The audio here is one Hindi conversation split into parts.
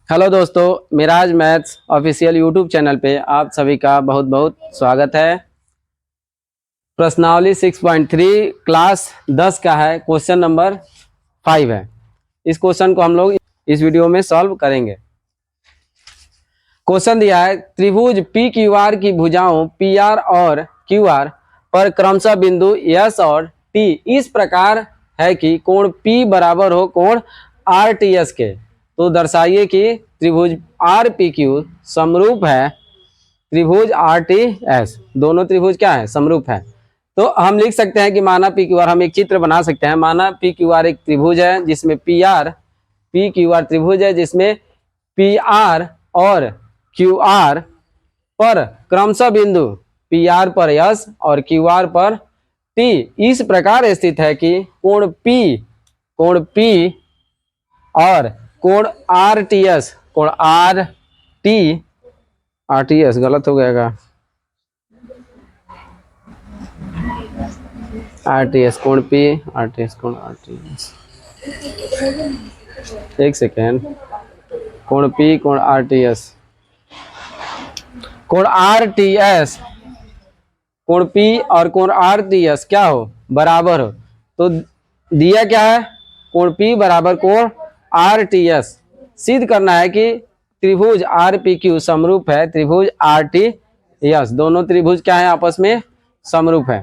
हेलो दोस्तों, Miraj maths official YouTube channel पे आप सभी का बहुत बहुत स्वागत है। प्रश्नावली 6.3 क्लास 10 का है, क्वेश्चन नंबर 5 है। इस क्वेश्चन को हम लोग इस वीडियो में सॉल्व करेंगे। क्वेश्चन दिया है, त्रिभुज पी क्यू आर की भुजाओं पी आर और क्यू आर पर क्रमशः बिंदु एस और टी इस प्रकार है कि कोण पी बराबर हो कोण आर टी एस के, तो दर्शाइए कि त्रिभुज आर पी क्यू समरूप है त्रिभुज आर टी एस। दोनों त्रिभुज क्या है? समरूप है। तो हम लिख सकते हैं कि माना पी क्यू आर, हम एक चित्र बना सकते हैं। माना पी क्यू आर एक त्रिभुज है जिसमें पी क्यू आर त्रिभुज है जिसमें पी आर और क्यू आर पर क्रमशः बिंदु पी आर पर एस और क्यू आर पर टी इस प्रकार स्थित है कि कोण पी और कोण आर टी एस, कोण आर टी एस गलत हो गएगा, आर टी एस कोण पी आर टी एस कोण आर टी एस, एक सेकेंड, कोण पी कोण आर टी एस, कोण आर टी एस, कोण पी और कोण आर टी एस क्या हो? बराबर हो। तो दिया क्या है? कोण पी बराबर कोण आर टी एस। सिद्ध करना है कि त्रिभुज आर पी क्यू समरूप है त्रिभुज आर टी एस। दोनों त्रिभुज क्या है? आपस में समरूप है।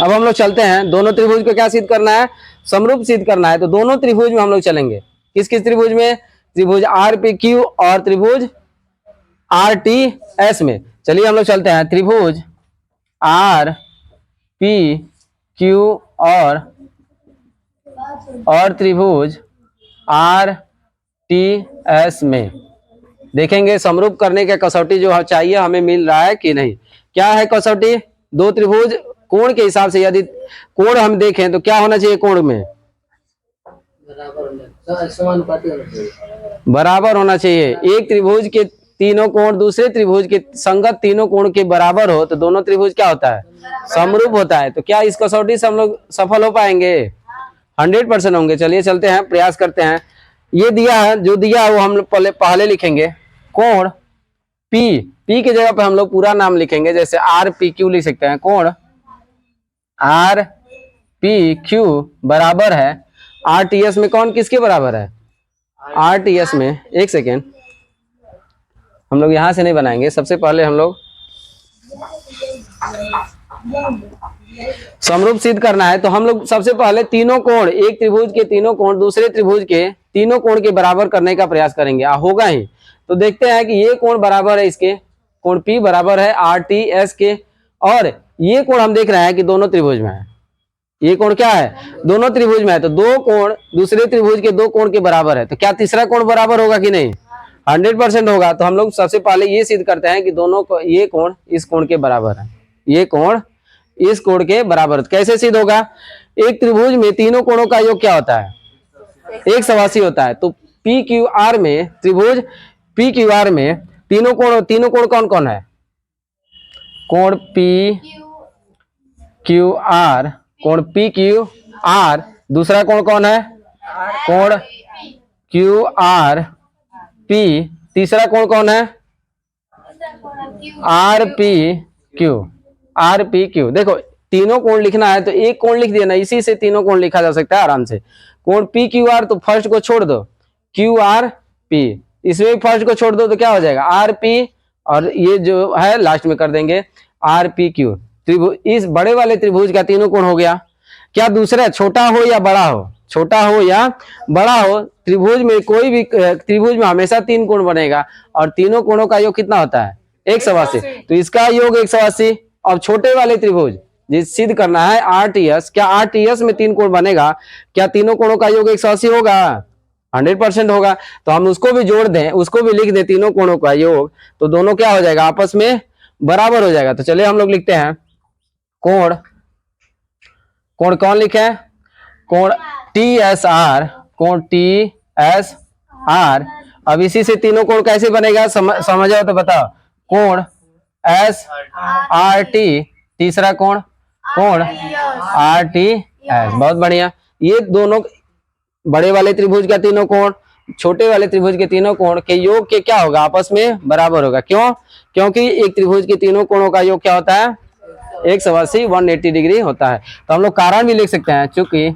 अब हम लोग चलते हैं, दोनों त्रिभुज को क्या सिद्ध करना है? समरूप सिद्ध करना है। तो दोनों त्रिभुज में हम लोग चलेंगे। किस किस त्रिभुज में? त्रिभुज आर पी क्यू और त्रिभुज आर टी एस में। चलिए हम लोग चलते हैं। त्रिभुज आर पी क्यू और त्रिभुज आर टी एस में देखेंगे समरूप करने के कसौटी जो चाहिए हमें मिल रहा है कि नहीं। क्या है कसौटी? दो त्रिभुज कोण के हिसाब से, यदि कोण हम देखें तो क्या होना चाहिए? कोण में बराबर होना चाहिए। एक त्रिभुज के तीनों कोण दूसरे त्रिभुज के संगत तीनों कोण के बराबर हो तो दोनों त्रिभुज क्या होता है? समरूप होता है। तो क्या इस कसौटी से हम लोग सफल हो पाएंगे? 100% होंगे। चलिए चलते हैं, प्रयास करते हैं। ये दिया है, जो दिया है वो हम लोग पहले लिखेंगे। कोण पी की जगह पे हम लोग पूरा नाम लिखेंगे, जैसे आर पी क्यू लिख सकते हैं। कोण आर पी क्यू बराबर है आर टी एस में। कौन किसके बराबर है? आर टी एस में। एक सेकेंड, हम लोग यहां से नहीं बनाएंगे। सबसे पहले हम लोग समरूप सिद्ध करना है। तो हम लोग सबसे पहले तीनों कोण, एक त्रिभुज के तीनों कोण दूसरे त्रिभुज के तीनों कोण के बराबर करने का प्रयास करेंगे। होगा ही। तो देखते हैं कि ये कोण बराबर है इसके, कोण पी बराबर है आर टी एस के, और ये कोण हम देख रहे हैं कि दोनों त्रिभुज में है। ये कोण क्या है? दोनों त्रिभुज में है। तो दो कोण दूसरे त्रिभुज के दो कोण के बराबर है। तो क्या तीसरा कोण बराबर होगा कि नहीं? 100% होगा। तो हम लोग सबसे पहले ये सिद्ध करते हैं कि दोनों को, ये कोण इस कोण के बराबर है, ये कोण इस कोण के बराबर। कैसे सिद्ध होगा? एक त्रिभुज में तीनों कोणों का योग क्या होता है? 180 होता है। तो पी क्यू आर में, त्रिभुज पी क्यू आर में तीनों कोण कौन कौन है? कोण पी क्यू आर, कोण पी क्यू आर। दूसरा कोण कौन है? कोण क्यू आर पी। तीसरा कोण कौन है? Are P Q. देखो तीनों कोण लिखना है तो एक कोण लिख देना, इसी से तीनों कोण लिखा जा सकता है आराम से। कोण पी क्यू आर, तो फर्स्ट को छोड़ दो, क्यू आर पी, इसमें फर्स्ट को छोड़ दो तो क्या हो जाएगा? आर पी, और ये जो है लास्ट में कर देंगे आर पी क्यू। त्रिभुज, इस बड़े वाले त्रिभुज का तीनों कोण हो गया। क्या दूसरा छोटा हो या बड़ा हो? छोटा हो या बड़ा हो, त्रिभुज में कोई भी त्रिभुज में हमेशा तीन कोण बनेगा, और तीनों कोणों का योग कितना होता है? 180। तो इसका योग 180। अब छोटे वाले त्रिभुज जिस सिद्ध करना है आर टी एस, क्या आर टी एस में तीन कोण बनेगा? क्या तीनों कोणों का योग 180 होगा? 100% होगा। तो हम उसको भी जोड़ दें, उसको भी लिख दें, तीनों कोणों का योग, तो दोनों क्या हो जाएगा? आपस में बराबर हो जाएगा। तो चलिए हम लोग लिखते हैं कोण कौन लिखे? कोण टी एस आर, कोण टी एस आर। अब इसी से तीनों कोण कैसे बनेगा समझो तो बताओ। कोण एस आर टी, तीसरा कोण आर टी एस। बहुत बढ़िया। ये दोनों बड़े वाले त्रिभुज का तीनों कोण छोटे वाले त्रिभुज के तीनों कोण के योग के क्या होगा, आपस में बराबर होगा। क्यों? क्योंकि एक त्रिभुज के तीनों कोणों का योग क्या होता है, 180 180 डिग्री होता है। तो हम लोग कारण भी लिख सकते हैं, चूंकि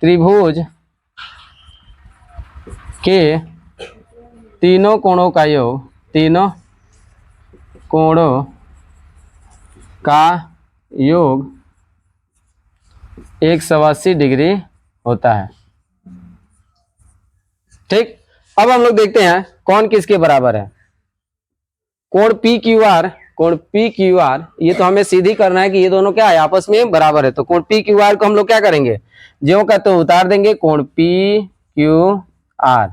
त्रिभुज के तीनों कोणों का योग, तीनों कोणों का योग 180 डिग्री होता है। ठीक। अब हम लोग देखते हैं कौन किसके बराबर है। कोण पी क्यू आर, कोण पी क्यू आर, ये तो हमें सीधी करना है कि ये दोनों क्या है, आपस में बराबर है। तो कोण पी क्यू आर को हम लोग क्या करेंगे, ज्यों का तो उतार देंगे, कोण पी क्यू आर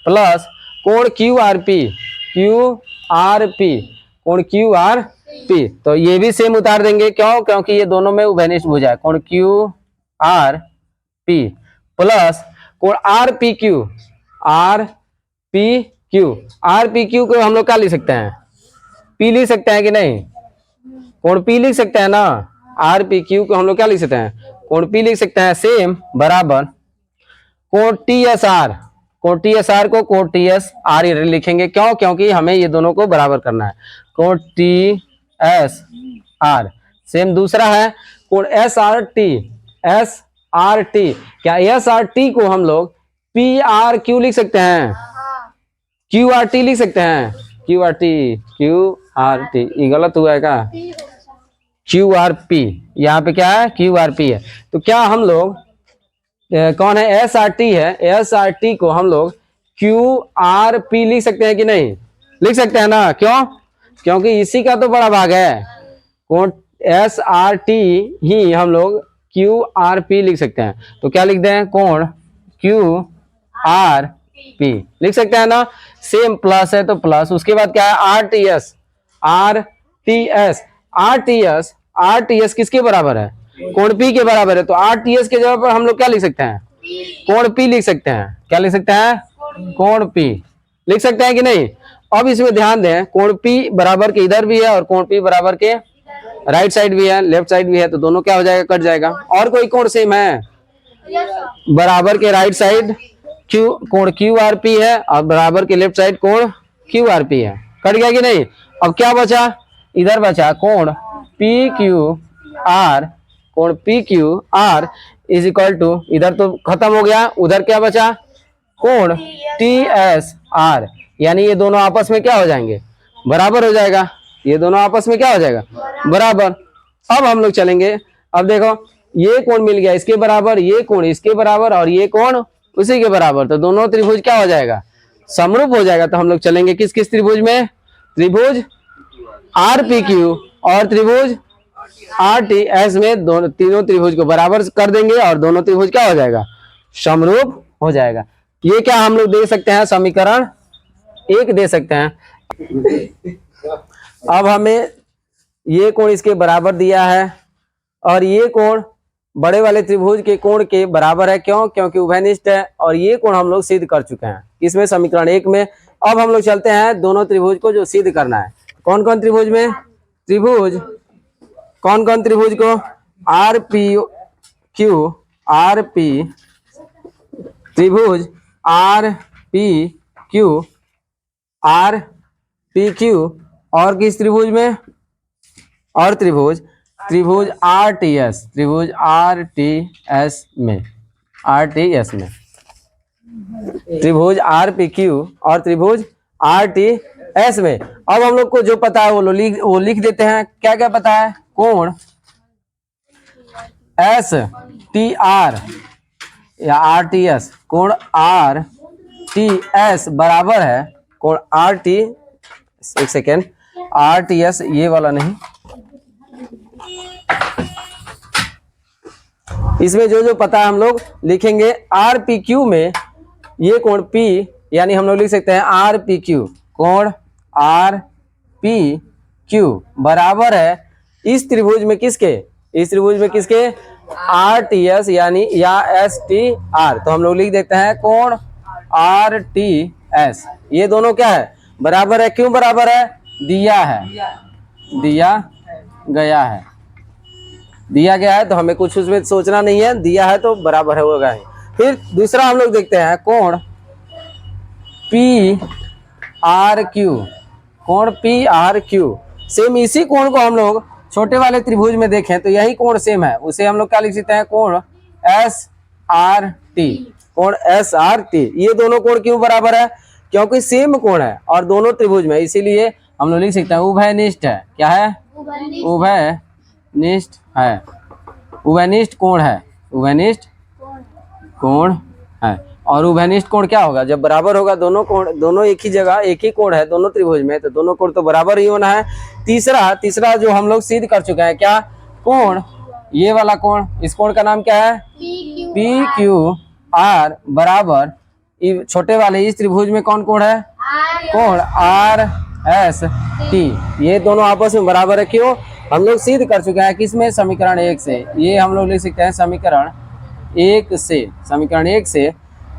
प्लस कोण Q R P, Q R P, कोण क्यू आर पी, तो ये भी सेम उतार देंगे। क्यों? क्योंकि ये दोनों में उभयनिष्ठ भुजा है। कोण क्यू आर पी प्लस कोण are P Q, R P Q, R P Q को हम लोग क्या लिख सकते हैं, पी लिख सकते हैं कि नहीं, कोण पी लिख सकते हैं ना। आर पी क्यू को हम लोग क्या लिख सकते हैं, कोण पी लिख सकते हैं। सेम बराबर कोण टी एस आर, कोण टी एस आर को कोण टी एस आर लिखेंगे। क्यों? क्योंकि हमें ये दोनों को बराबर करना है। कोण टी एस आर सेम दूसरा है कोण S R T, S R T, क्या एस आर टी को हम लोग पी आर क्यू लिख सकते हैं, क्यू आर टी लिख सकते हैं, Q R T, Q R T, ये गलत हुआ है क्या, क्यू आर पी, यहाँ पे क्या है, क्यू आर पी है। तो क्या हम लोग कौन है, एस आर टी है, एस आर टी को हम लोग क्यू आर पी लिख सकते हैं कि नहीं, लिख सकते हैं ना। क्यों? क्योंकि इसी का तो बड़ा भाग है। कोण एस आर टी ही हम लोग क्यू आर पी लिख सकते हैं। तो क्या लिख दें, कोण क्यू आर पी लिख सकते हैं ना। सेम प्लस है तो प्लस, उसके बाद क्या है, are T S, are T S, are T S, are T S किसके बराबर है, कोण पी के बराबर है। तो आर टी एस के जगह पर हम लोग क्या लिख सकते हैं, कोण पी लिख सकते हैं। क्या लिख सकते हैं, कोण पी लिख सकते हैं कि नहीं। अब इसमें ध्यान दें, कोण पी बराबर के इधर भी है और कोण पी बराबर के राइट साइड भी है, लेफ्ट साइड भी है, तो दोनों क्या हो जाएगा, कट जाएगा। और कोई कोण सेम है, बराबर के राइट साइड क्यू कोण क्यू आर पी है और बराबर के लेफ्ट साइड कोण क्यू आर पी है, कट गया कि नहीं। अब क्या बचा, इधर बचा कोण पी क्यू आर, कोण P Q R is equal to, इधर तो खत्म हो गया, उधर क्या बचा, कोण टी एस आर, यानी ये दोनों आपस में क्या हो जाएंगे, बराबर हो जाएगा। ये दोनों आपस में क्या हो जाएगा, बराबर। अब हम लोग चलेंगे, अब देखो ये कोण मिल गया इसके बराबर, ये कोण इसके बराबर और ये कोण उसी के बराबर, तो दोनों त्रिभुज क्या हो जाएगा, समरूप हो जाएगा। तो हम लोग चलेंगे किस किस त्रिभुज में, त्रिभुज आर पी क्यू और त्रिभुज आर टी एस में, दोनों तीनों त्रिभुज को बराबर कर देंगे और दोनों त्रिभुज क्या हो जाएगा, समरूप हो जाएगा। ये क्या हम लोग दे सकते हैं, समीकरण 1 दे सकते हैं। अब हमें ये कोण इसके बराबर दिया है और ये कोण बड़े वाले त्रिभुज के कोण के बराबर है। क्यों? क्योंकि उभयनिष्ठ है और ये कोण हम लोग सिद्ध कर चुके हैं किसमें, समीकरण 1 में। अब हम लोग चलते हैं दोनों त्रिभुज को जो सिद्ध करना है। कौन कौन त्रिभुज में, त्रिभुज कौन कौन त्रिभुज को, R P Q R P, त्रिभुज R P Q R P Q, और किस त्रिभुज में, और त्रिभुज त्रिभुज आर टी एस, त्रिभुज आर टी एस में, आर टी एस में, त्रिभुज आर पी क्यू और त्रिभुज आर टी एस में। अब हम लोग को जो पता है वो लिख देते हैं। क्या क्या पता है, कोण एस टी आर या आर टी एस, कोण आर टी एस बराबर है कोण आर टी, एक सेकेंड, आर टी एस ये वाला नहीं, इसमें जो जो पता है हम लोग लिखेंगे। आर पी क्यू में ये कोण पी, यानी हम लोग लिख सकते हैं आर पी क्यू, कोण आर पी क्यू बराबर है इस त्रिभुज में किसके, इस त्रिभुज में किसके, आर टी एस यानी या एस टी आर। तो हम लोग लिख देते हैं कोण आर टी एस, ये दोनों क्या है, बराबर है। क्यों बराबर है, दिया है, दिया गया है, दिया गया है तो हमें कुछ उसमें सोचना नहीं है, दिया है तो बराबर होगा ही। फिर दूसरा हम लोग देखते हैं कोण पी आर क्यू, कोण पी आर क्यू। सेम इसी कोण को हम लोग छोटे वाले त्रिभुज में देखें तो यही कोण सेम है, उसे हम लोग क्या लिख सकते हैं, कोण एस आर टी, कोण एस आर टी। ये दोनों कोण क्यों बराबर है, क्योंकि सेम कोण है और दोनों त्रिभुज में, इसीलिए हम लोग लिख सकते हैं उभयनिष्ठ है। क्या है, उभयनिष्ठ है, उभयनिष्ठ कोण है, उभयनिष्ठ कोण है। और उभयनिष्ठ कोण क्या होगा, जब बराबर होगा दोनों कोण, दोनों एक ही जगह एक ही कोण है दोनों त्रिभुज में, तो दोनों कोण तो बराबर ही होना है। तीसरा जो हम लोग सिद्ध कर चुके हैं, क्या, कोण, ये वाला कोण, इस कोण का नाम क्या है, पी क्यू आर बराबर, छोटे वाले इस त्रिभुज में कौन कोण है, कोण आर एस टी। ये दोनों आपस में बराबर है, क्यों, हम लोग सिद्ध कर चुके हैं किसमें, समीकरण 1 से। ये हम लोग लिख सकते हैं समीकरण 1 से, समीकरण 1 से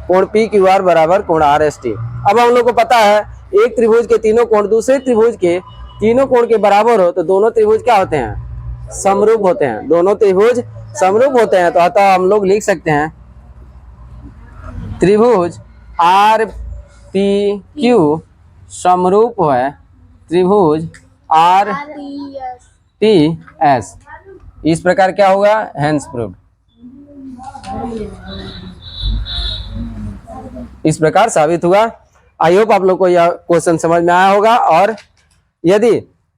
कोण पी क्यू आर बराबर कोण आर एस टी। अब हम लोग को पता है एक त्रिभुज के तीनों कोण दूसरे त्रिभुज के तीनों कोण के बराबर हो तो दोनों त्रिभुज क्या होते हैं, समरूप होते हैं, दोनों त्रिभुज समरूप होते हैं। तो अतः हम लोग लिख सकते हैं त्रिभुज आर पी क्यू समरूप है त्रिभुज आर टी एस। इस प्रकार क्या होगा, हेंस प्रूव्ड। इस प्रकार साबित हुआ। आई होप आप लोग को यह क्वेश्चन समझ में आया होगा, और यदि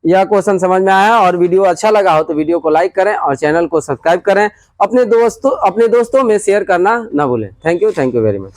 यह क्वेश्चन समझ में आया और वीडियो अच्छा लगा हो तो वीडियो को लाइक करें और चैनल को सब्सक्राइब करें। अपने दोस्तों में शेयर करना ना भूलें। Thank you very much.